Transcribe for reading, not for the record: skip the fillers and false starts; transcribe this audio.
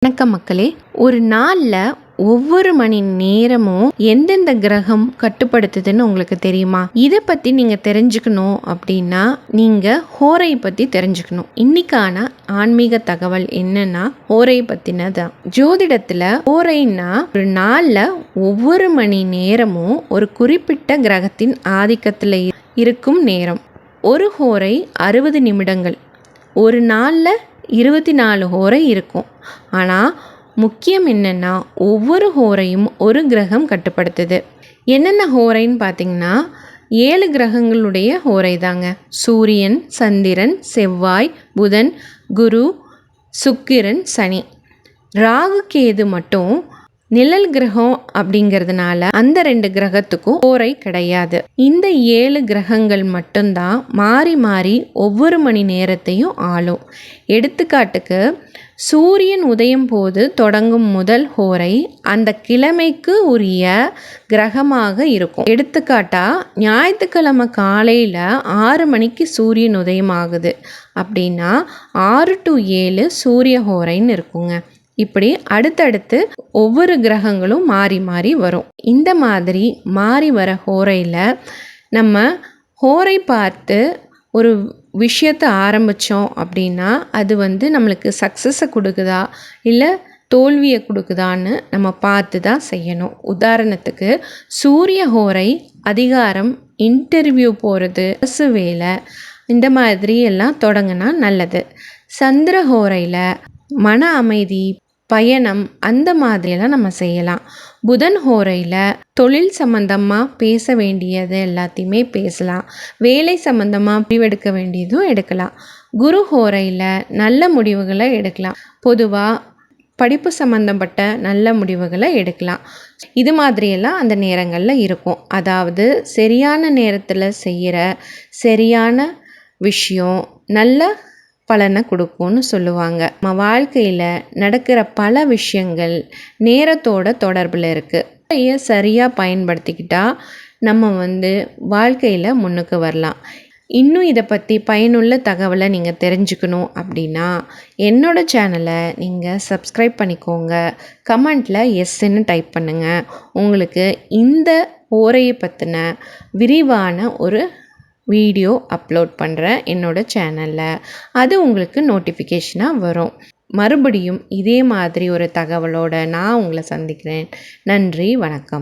வணக்கம் மக்களே. ஒரு நாளில் ஒவ்வொரு மணி நேரமும் எந்தெந்த கிரகம் கட்டுப்படுத்துதுன்னு உங்களுக்கு தெரியுமா? இதை பற்றி நீங்கள் தெரிஞ்சுக்கணும் அப்படின்னா நீங்கள் ஹோரை பற்றி தெரிஞ்சுக்கணும். இன்னைக்கான ஆன்மீக தகவல் என்னன்னா ஹோரை பற்றினதான். ஜோதிடத்தில் ஹோரைன்னா ஒரு நாளில் ஒவ்வொரு மணி நேரமும் ஒரு குறிப்பிட்ட கிரகத்தின் ஆதிக்கத்தில் இருக்கும் நேரம். ஒரு ஹோரை 60 நிமிடங்கள். ஒரு நாளில் 24 ஹோரை இருக்கும். ஆனால் முக்கியம் என்னென்னா ஒவ்வொரு ஹோரையும் ஒரு கிரகம் கட்டுப்படுத்துது. என்னென்ன ஹோரைன்னு பார்த்தீங்கன்னா 7 கிரகங்களுடைய ஹோரை தாங்க. சூரியன், சந்திரன், செவ்வாய், புதன், குரு, சுக்கிரன், சனி. ராகு கேது மட்டும் நிழல் கிரகம் அப்படிங்கிறதுனால அந்த 2 கிரகத்துக்கும் ஹோரை கிடையாது. இந்த 7 கிரகங்கள் மட்டும்தான் மாறி மாறி ஒவ்வொரு மணி நேரத்தையும் ஆளும். எடுத்துக்காட்டுக்கு சூரியன் உதயம் போது தொடங்கும் முதல் ஹோரை அந்த கிழமைக்கு உரிய கிரகமாக இருக்கும். எடுத்துக்காட்டா ஞாயிற்றுக்கிழமை காலையில் 6 மணிக்கு சூரியன் உதயம் ஆகுது அப்படின்னா 6 to 7 சூரிய ஹோரைன்னு இருக்குங்க. இப்படி அடுத்தடுத்து ஒவ்வொரு கிரகங்களும் மாறி மாறி வரும். இந்த மாதிரி மாறி வர ஹோரையில் நம்ம ஹோரை பார்த்து ஒரு விஷயத்தை ஆரம்பித்தோம் அப்படின்னா அது நம்மளுக்கு சக்ஸஸை கொடுக்குதா இல்லை தோல்வியை கொடுக்குதான்னு நம்ம பார்த்து தான் செய்யணும். உதாரணத்துக்கு சூரிய ஹோரை அதிகாரம், இன்டர்வியூ போகிறது, அரசு வேலை, இந்த மாதிரி எல்லாம் தொடங்கினா நல்லது. சந்திர ஹோரையில் மன அமைதி, பயணம், அந்த மாதிரியெல்லாம் நம்ம செய்யலாம். புதன் ஹோரையில் தொழில் சம்பந்தமாக பேச வேண்டியது எல்லாத்தையுமே பேசலாம். வேலை சம்பந்தமாக முடிவெடுக்க வேண்டியதும் எடுக்கலாம். குரு ஹோரையில் நல்ல முடிவுகளை எடுக்கலாம். பொதுவாக படிப்பு சம்பந்தப்பட்ட நல்ல முடிவுகளை எடுக்கலாம். இது மாதிரியெல்லாம் அந்த நேரங்களில் இருக்கும். அதாவது சரியான நேரத்தில் செய்கிற சரியான விஷயம் நல்ல பலனை கொடுக்கும்னு சொல்லுவாங்க. நம்ம வாழ்க்கையில் நடக்கிற பல விஷயங்கள் நேரத்தோட தொடர்பில் இருக்குது. சரியாக பயன்படுத்திக்கிட்டா நம்ம வாழ்க்கையில் முன்னுக்கு வரலாம். இன்னும் இதை பற்றி பயனுள்ள தகவலை நீங்கள் தெரிஞ்சுக்கணும் அப்படின்னா என்னோடய சேனலை நீங்கள் சப்ஸ்கிரைப் பண்ணிக்கோங்க. கமெண்ட்டில் எஸ்ன்னு டைப் பண்ணுங்கள். உங்களுக்கு இந்த ஹோரையை பற்றின விரிவான ஒரு வீடியோ அப்லோட் பண்ணுறேன் என்னோடய சேனலில். அது உங்களுக்கு நோட்டிஃபிகேஷனாக வரும். மறுபடியும் இதே மாதிரி ஒரு தகவலோடு நான் உங்களை சந்திக்கிறேன். நன்றி, வணக்கம்.